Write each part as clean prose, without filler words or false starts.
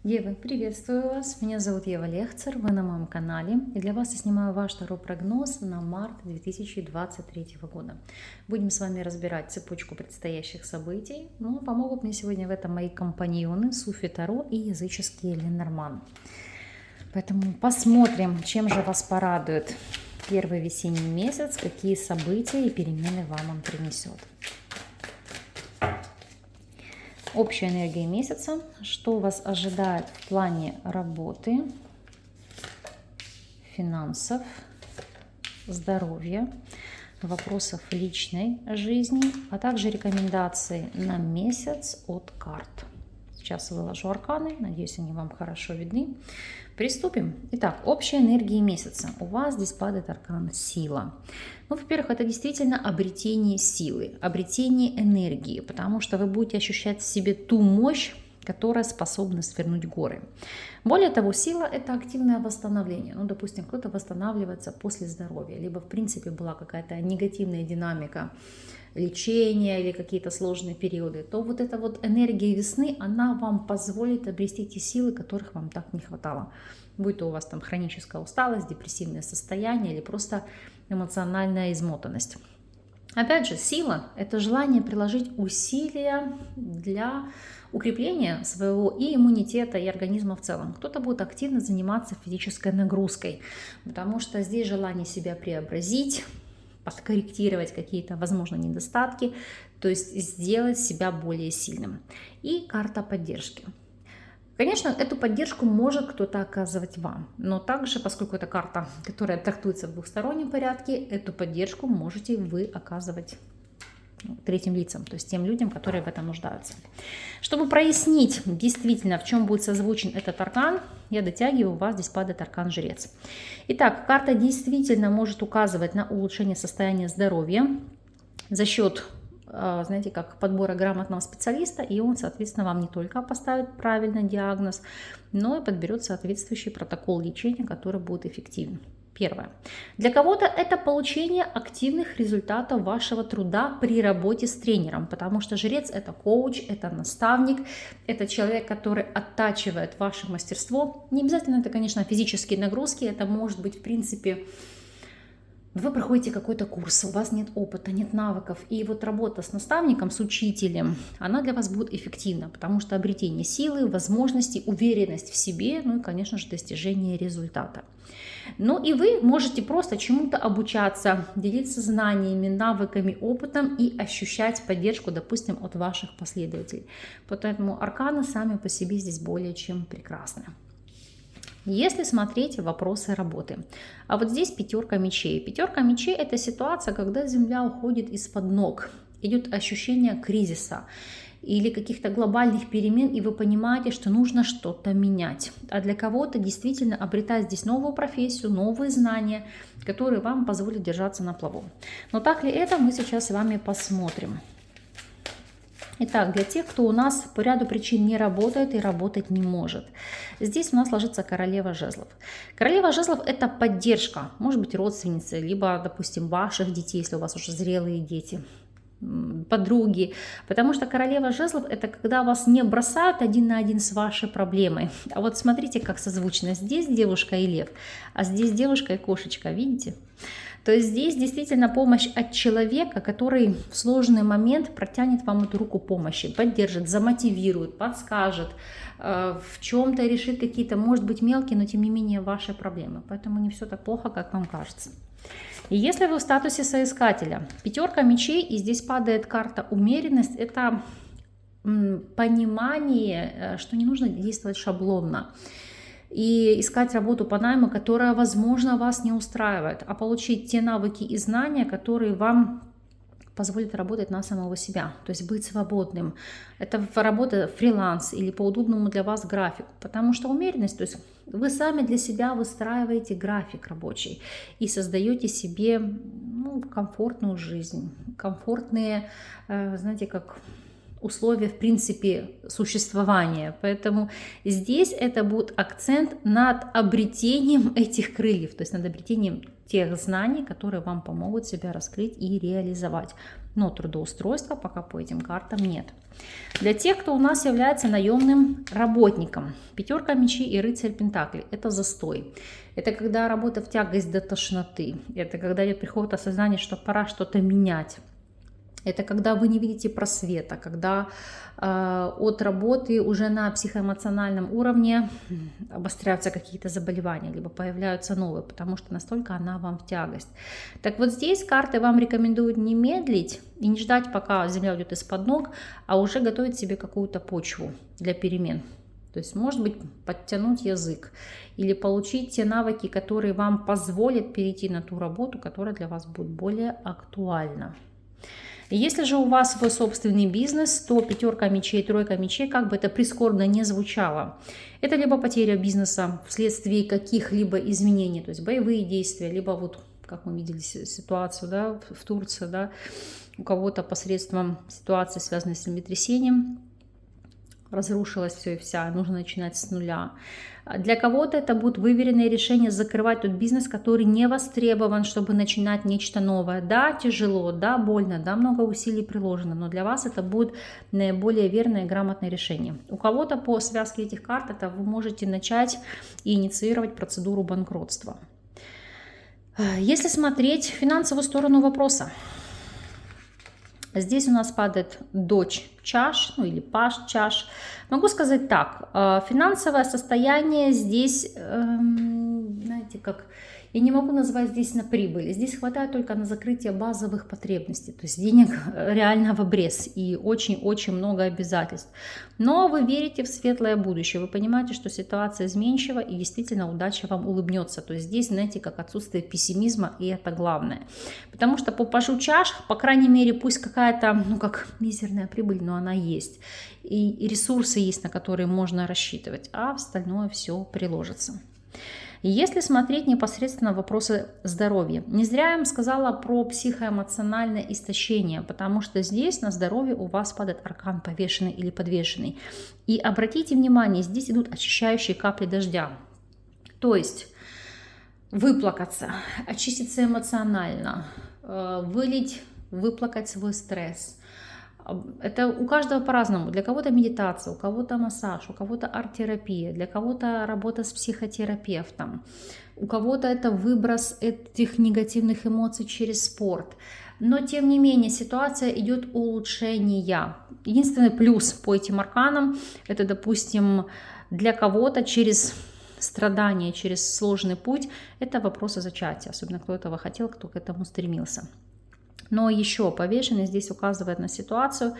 Девы, приветствую вас! Меня зовут Ева Лехцер, вы на моем канале, и для вас я снимаю ваш второй прогноз на март 2023 года. Будем с вами разбирать цепочку предстоящих событий, но помогут мне сегодня в этом мои компаньоны Суфи Таро и языческий Ленорман. Поэтому посмотрим, чем же вас порадует первый весенний месяц, какие события и перемены вам он принесет. Общая энергия месяца, что вас ожидает в плане работы, финансов, здоровья, вопросов личной жизни, а также рекомендации на месяц от карт. Сейчас выложу арканы, надеюсь, они вам хорошо видны. Приступим. Итак, общая энергия месяца. У вас здесь падает аркан сила. Ну, во-первых, это действительно обретение силы, обретение энергии, потому что вы будете ощущать в себе ту мощь, которая способна свернуть горы. Более того, сила – это активное восстановление. Ну, допустим, кто-то восстанавливается после здоровья, либо, в принципе, была какая-то негативная динамика лечения или какие-то сложные периоды, то вот эта вот энергия весны, она вам позволит обрести те силы, которых вам так не хватало. Будь то у вас там хроническая усталость, депрессивное состояние или просто эмоциональная измотанность. Опять же, сила – это желание приложить усилия для укрепления своего и иммунитета, и организма в целом. Кто-то будет активно заниматься физической нагрузкой, потому что здесь желание себя преобразить, подкорректировать какие-то, возможно, недостатки, то есть сделать себя более сильным. И карта поддержки. Конечно, эту поддержку может кто-то оказывать вам, но также, поскольку это карта, которая трактуется в двухстороннем порядке, эту поддержку можете вы оказывать третьим лицам, то есть тем людям, которые в этом нуждаются. Чтобы прояснить действительно, в чем будет созвучен этот аркан, я дотягиваю, у вас здесь падает аркан Жрец. Итак, карта действительно может указывать на улучшение состояния здоровья за счет, знаете, как подбора грамотного специалиста, и он, соответственно, вам не только поставит правильный диагноз, но и подберет соответствующий протокол лечения, который будет эффективен. Первое. Для кого-то это получение активных результатов вашего труда при работе с тренером, потому что жрец – это коуч, это наставник, это человек, который оттачивает ваше мастерство. Не обязательно это, конечно, физические нагрузки, это может быть, в принципе, вы проходите какой-то курс, у вас нет опыта, нет навыков, и вот работа с наставником, с учителем, она для вас будет эффективна, потому что обретение силы, возможностей, уверенность в себе, ну и, конечно же, достижение результата. Ну и вы можете просто чему-то обучаться, делиться знаниями, навыками, опытом и ощущать поддержку, допустим, от ваших последователей. Поэтому арканы сами по себе здесь более чем прекрасны. Если смотреть вопросы работы. А вот здесь пятерка мечей. Пятерка мечей – это ситуация, когда земля уходит из-под ног. Идет ощущение кризиса или каких-то глобальных перемен, и вы понимаете, что нужно что-то менять. А для кого-то действительно обретать здесь новую профессию, новые знания, которые вам позволят держаться на плаву. Но так ли это, мы сейчас с вами посмотрим. Итак, для тех, кто у нас по ряду причин не работает и работать не может. Здесь у нас ложится королева жезлов. Королева жезлов – это поддержка, может быть, родственницы, либо, допустим, ваших детей, если у вас уже зрелые дети, подруги. Потому что королева жезлов – это когда вас не бросают один на один с вашей проблемой. А вот смотрите, как созвучно. Здесь девушка и лев, а здесь девушка и кошечка, видите? То есть здесь действительно помощь от человека, который в сложный момент протянет вам эту руку помощи, поддержит, замотивирует, подскажет, в чем-то решит какие-то, может быть, мелкие, но тем не менее ваши проблемы. Поэтому не все так плохо, как вам кажется. И если вы в статусе соискателя, пятерка мечей, и здесь падает карта умеренность, это понимание, что не нужно действовать шаблонно и искать работу по найму, которая, возможно, вас не устраивает, а получить те навыки и знания, которые вам позволят работать на самого себя, то есть быть свободным. Это работа фриланс или по удобному для вас графику, потому что умеренность, то есть вы сами для себя выстраиваете график рабочий и создаете себе комфортную жизнь, комфортные, знаете, как условия, в принципе, существования. Поэтому здесь это будет акцент над обретением этих крыльев, то есть над обретением тех знаний, которые вам помогут себя раскрыть и реализовать. Но трудоустройства пока по этим картам нет. Для тех, кто у нас является наемным работником, 5 мечей и рыцарь пентаклей – это застой. Это когда работа в тягость до тошноты. Это когда приходит осознание, что пора что-то менять. Это когда вы не видите просвета, когда от работы уже на психоэмоциональном уровне обостряются какие-то заболевания, либо появляются новые, потому что настолько она вам в тягость. Так вот здесь карты вам рекомендуют не медлить и не ждать, пока земля уйдет из-под ног, а уже готовить себе какую-то почву для перемен. То есть, может быть, подтянуть язык или получить те навыки, которые вам позволят перейти на ту работу, которая для вас будет более актуальна. Если же у вас свой собственный бизнес, то 5 мечей, 3 мечей, как бы это прискорбно не звучало, это либо потеря бизнеса вследствие каких-либо изменений, то есть боевые действия, либо вот, как мы видели ситуацию, да, в Турции, да, у кого-то посредством ситуации, связанной с землетрясением, разрушилось все и вся, нужно начинать с нуля. Для кого-то это будет выверенное решение закрывать тот бизнес, который не востребован, чтобы начинать нечто новое. Да, тяжело, да, больно, да, много усилий приложено, но для вас это будет наиболее верное и грамотное решение. У кого-то по связке этих карт это вы можете начать и инициировать процедуру банкротства. Если смотреть финансовую сторону вопроса, здесь у нас падает дочь чаш, ну или паж чаш. Могу сказать так, финансовое состояние здесь, знаете, как я не могу назвать здесь на прибыль. Здесь хватает только на закрытие базовых потребностей. То есть денег реально в обрез и очень-очень много обязательств. Но вы верите в светлое будущее. Вы понимаете, что ситуация изменчива и действительно удача вам улыбнется. То есть здесь, знаете, как отсутствие пессимизма, и это главное. Потому что по пажу чаш, по крайней мере, пусть какая-то, ну как мизерная прибыль, но она есть. И ресурсы есть, на которые можно рассчитывать. А остальное все приложится. Если смотреть непосредственно вопросы здоровья, не зря я вам сказала про психоэмоциональное истощение, потому что здесь на здоровье у вас падает аркан повешенный или подвешенный. И обратите внимание, здесь идут очищающие капли дождя. То есть выплакаться, очиститься эмоционально, вылить, выплакать свой стресс. Это у каждого по-разному. Для кого-то медитация, у кого-то массаж, у кого-то арт-терапия, для кого-то работа с психотерапевтом, у кого-то это выброс этих негативных эмоций через спорт. Но, тем не менее, ситуация идет улучшения. Единственный плюс по этим арканам, это, допустим, для кого-то через страдания, через сложный путь, это вопросы зачатия. Особенно кто этого хотел, кто к этому стремился. Но еще повешенный здесь указывает на ситуацию,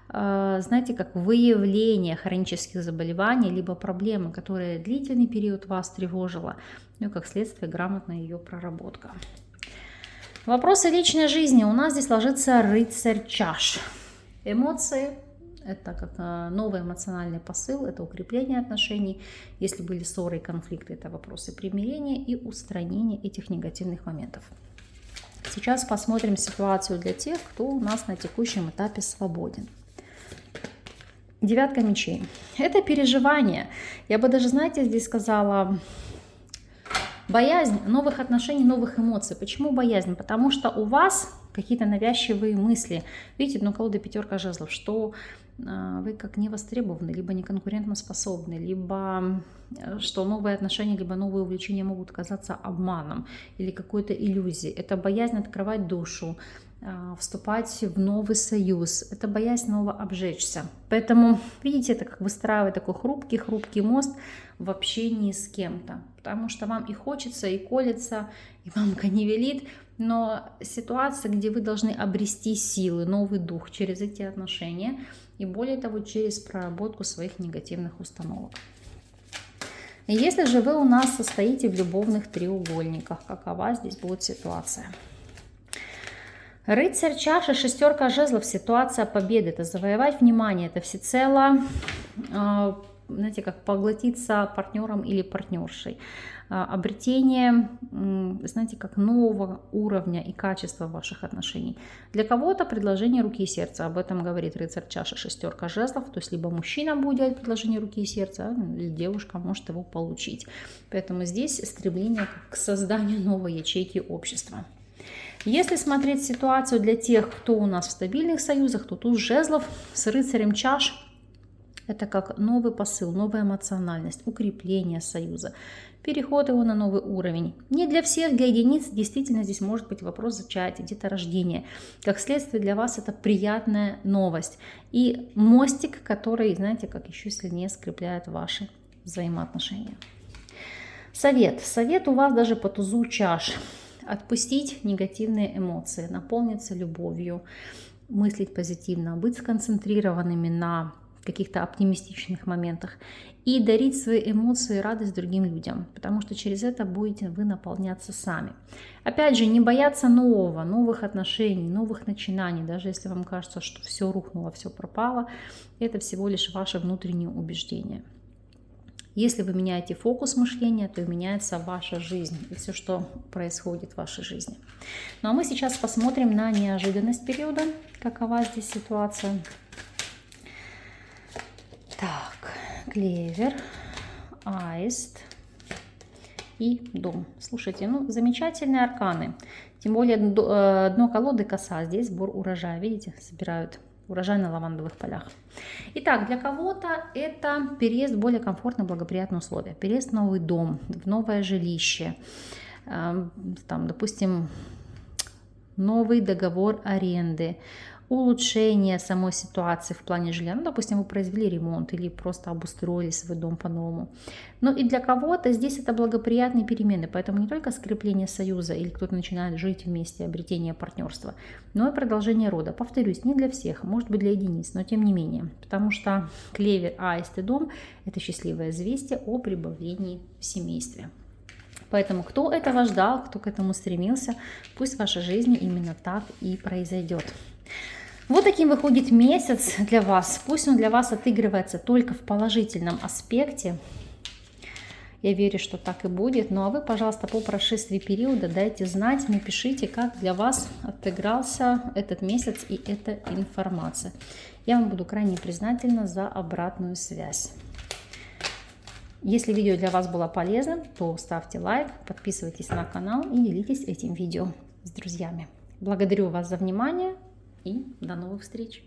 знаете, как выявление хронических заболеваний, либо проблемы, которая длительный период вас тревожила, ну и как следствие грамотная ее проработка. Вопросы личной жизни. У нас здесь ложится рыцарь чаш. Эмоции. Это как новый эмоциональный посыл, это укрепление отношений. Если были ссоры и конфликты, это вопросы примирения и устранения этих негативных моментов. Сейчас посмотрим ситуацию для тех, кто у нас на текущем этапе свободен. 9 мечей. Это переживание. Я бы даже, знаете, здесь сказала, боязнь новых отношений, новых эмоций. Почему боязнь? Потому что у вас какие-то навязчивые мысли. Видите, ну колода 5 жезлов, что вы как не востребованы, либо не конкурентоспособны, либо что новые отношения, либо новые увлечения могут казаться обманом или какой-то иллюзией. Это боязнь открывать душу, вступать в новый союз. Это боязнь снова обжечься. Поэтому, видите, это как выстраивать такой хрупкий мост в общении с кем-то. Потому что вам и хочется, и колется, и мамка не велит. Но ситуация, где вы должны обрести силы, новый дух через эти отношения. И более того, через проработку своих негативных установок. Если же вы у нас состоите в любовных треугольниках, какова здесь будет ситуация? Рыцарь чаши, 6 жезлов, ситуация победы. Это завоевать внимание, это всецело знаете, как поглотиться партнером или партнершей. Обретение, знаете, как нового уровня и качества ваших отношений. Для кого-то предложение руки и сердца, об этом говорит рыцарь чаши, шестерка жезлов, то есть либо мужчина будет делать предложение руки и сердца, или девушка может его получить. Поэтому здесь стремление к созданию новой ячейки общества. Если смотреть ситуацию для тех, кто у нас в стабильных союзах, то туз жезлов с рыцарем чаш – это как новый посыл, новая эмоциональность, укрепление союза, переход его на новый уровень. Не для всех, для единиц действительно здесь может быть вопрос зачатия, деторождения. Как следствие для вас это приятная новость и мостик, который, знаете, как еще сильнее скрепляет ваши взаимоотношения. Совет у вас даже по тузу чаш. Отпустить негативные эмоции, наполниться любовью, мыслить позитивно, быть сконцентрированными на каких-то оптимистичных моментах и дарить свои эмоции и радость другим людям, потому что через это будете вы наполняться сами. Опять же, не бояться нового, новых отношений, новых начинаний, даже если вам кажется, что все рухнуло, все пропало, это всего лишь ваше внутреннее убеждение. Если вы меняете фокус мышления, то меняется ваша жизнь и все, что происходит в вашей жизни. Ну а мы сейчас посмотрим на неожиданность периода, какова здесь ситуация. Так, клевер, аист и дом. Слушайте, ну замечательные арканы. Тем более дно колоды коса, здесь сбор урожая. Видите, собирают урожай на лавандовых полях. Итак, для кого-то это переезд в более комфортные, благоприятные условия. Переезд в новый дом, в новое жилище. Там, допустим, новый договор аренды, улучшение самой ситуации в плане жилья. Ну, допустим, вы произвели ремонт или просто обустроили свой дом по-новому. Но и для кого-то здесь это благоприятные перемены, поэтому не только скрепление союза или кто-то начинает жить вместе, обретение партнерства, но и продолжение рода. Повторюсь, не для всех, может быть для единиц, но тем не менее, потому что клевер, аист и дом – это счастливое известие о прибавлении в семействе. Поэтому кто этого ждал, кто к этому стремился, пусть в вашей жизни именно так и произойдет. Вот таким выходит месяц для вас. Пусть он для вас отыгрывается только в положительном аспекте. Я верю, что так и будет. Ну а вы, пожалуйста, по прошествии периода дайте знать, мне пишите, как для вас отыгрался этот месяц и эта информация. Я вам буду крайне признательна за обратную связь. Если видео для вас было полезным, то ставьте лайк, подписывайтесь на канал и делитесь этим видео с друзьями. Благодарю вас за внимание и до новых встреч!